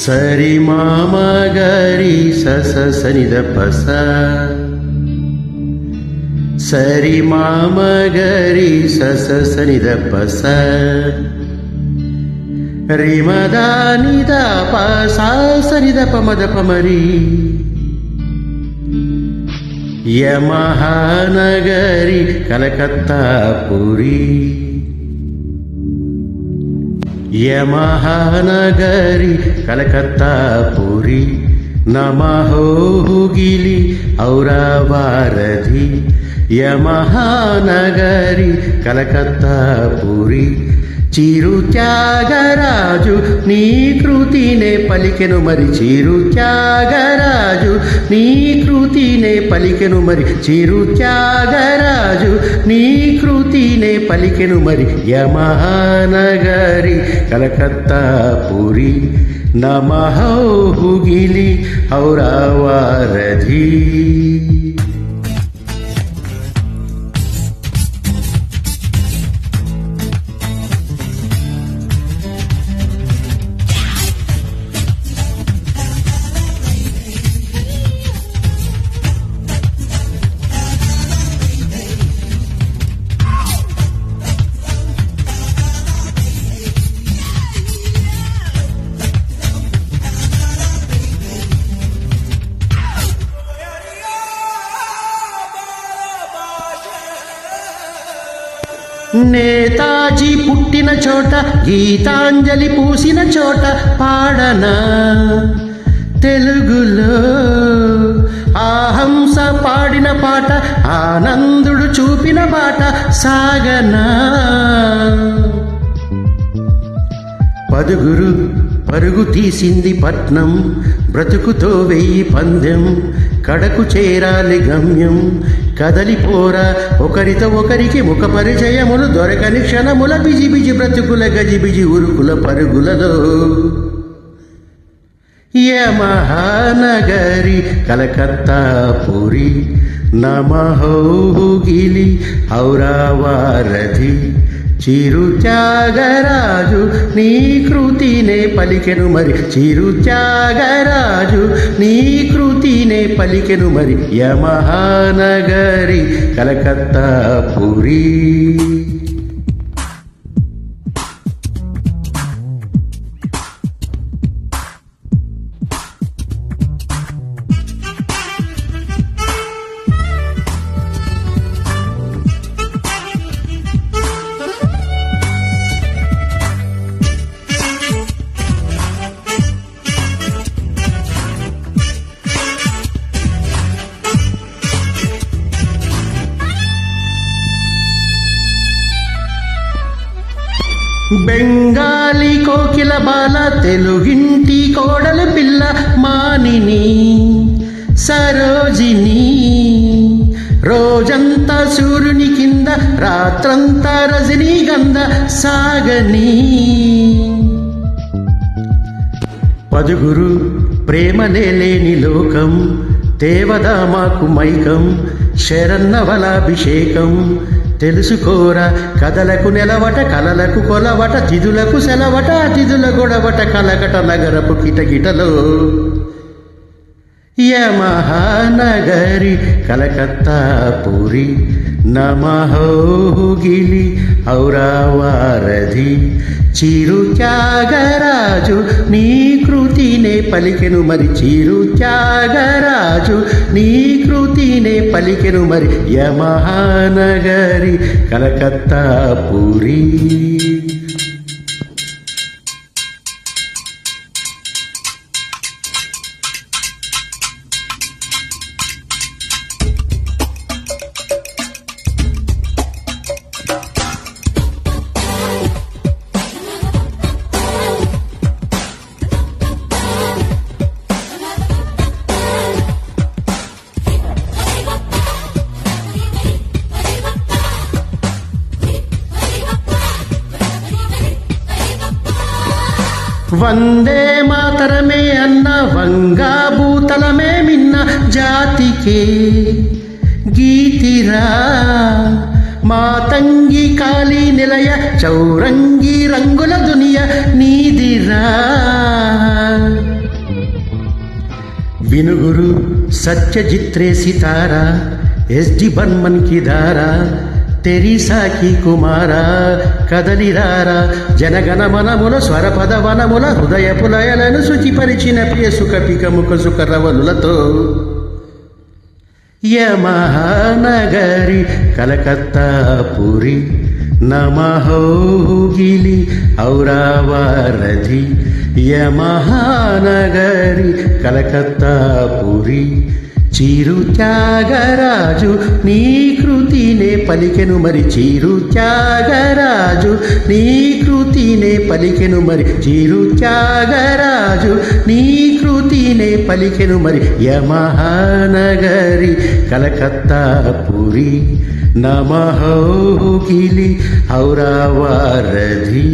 సరి మామ గరి సస సనిద పస సరి మామ గరి సస సనిద పస రిమద నిద పస సనిద పమద పమరి యమహానగరి కలకత్తా పురి యమహానగరి కలకత్తా పురి నమహోగిలి ఔరావారధి యమహానగరి కలకత్తా పురి చిరు త్యాగరాజు నీ కృతినే పలికెను మరి చిరు త్యాగరాజు నీ కృతినే పలికెను మరి చిరు త్యాగరాజు నీ కృతినే పలికెను మరి యమహానగరి కలకత్తా పురి నమహోగిలి ఔరావారధి నేతాజీ పుట్టిన చోట గీతాంజలి పూసిన చోట పాడనా తెలుగులో ఆహంస పాడిన పాట ఆనందుడు చూపిన బాట సాగనా పదుగురు పరుగు తీసింది పట్నం బ్రతుకుతో వెయ్యి పందెం కడకు చేరాలి గమ్యం కదలిపోరా ఒకరితో ఒకరికి ముఖ పరిచయములు దొరకని క్షణముల బిజి బిజి బ్రతుకుల గజిబిజి ఉరుకుల పరుగులలో యమహానగరి కలకత్తా పురి నమహోగిలి ఔరావారధి చిరు త్యాగరాజు నీ కృతినే పలికెను మరి చిరు త్యాగరాజు నీ కృతినే పలికెను మరి యమహానగరి కలకత్తా పురి బెంగాలీ కోకిల బాల తెలుగింటి కోడలి పిల్ల మానిని సరోజిని రోజంతా సూర్యుని కింద రాత్రంతా రజనీగంధ సాగని పదుగురు ప్రేమనే లేని లోకం దేవదామాకు మైకం శరన్నవలాభిషేకం తెలుసుకోరా కథలకు నెలవట కలలకు కొలవట తిథులకు సెలవట అతిథుల గొడవట కలకట నగరపు కిటకిటలో యమహానగరి కలకత్తా పురి నమహోగిలి ఔరావారధి చిరు త్యాగరాజు నీ కృతినే పలికెను మరి చిరు త్యాగరాజు నీ కృతినే పలికెను మరి యమహానగరి కలకత్తా పురి వందే మాతరమే అన్న వంగాభూతలమే మిన్న జాతికే గీతిరా మాతంగి కాళీ నిలయ చౌరంగి రంగుల దునియ నీదిరా बिनुगुरु सत्यजित रे सितारा एसडी बर्मन की धारा తెరీసా की కుమారా కదలిరారా జనగణ మనముల స్వరపద వనముల హృదయ పులయలను శుచిపరిచిన ప్రియ సుఖ పిక ముఖ సుఖ రవలులతో యమహానగరి కలకత్తా పురి నమహోగిలి ఔరావారధి యమహానగరి కలకత్తా పురి చీరు త్యాగరాజు నీ కృతినే పలికెను మరి చీరు త్యాగరాజు నీ కృతినే పలికెను మరి చీరు త్యాగరాజు నీ కృతినే పలికెను మరి యమహానగరి కలకత్తా పురి నమహోగిలి ఔరావారధి